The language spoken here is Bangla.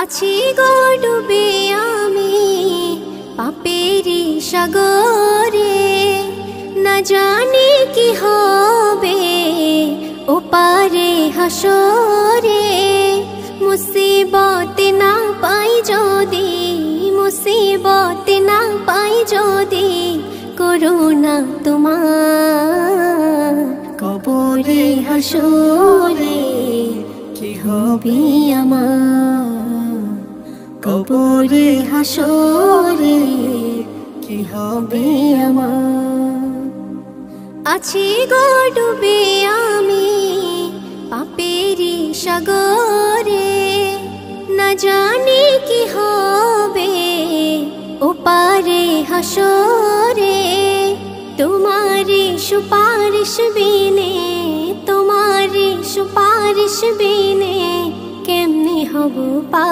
আছি গো ডুবে আমি পাপেরি সাগরে, না জানি কি হবে ওপারে হাসরে। মুসিবত না পাই যদি, মুসিবত না পাই যদি, করুণা তোমার কবরে হাসরে কি হবে আমার, কবরে হাসরে কি হবে আমার। আছি গো ডুবে আমি পাপেরি সাগরে, না জানি কি হবে ওপারে হাসরে। তোমারি সুপারিশ বিনে, তোমারি সুপারিশ বিনে কেমনে হব পা।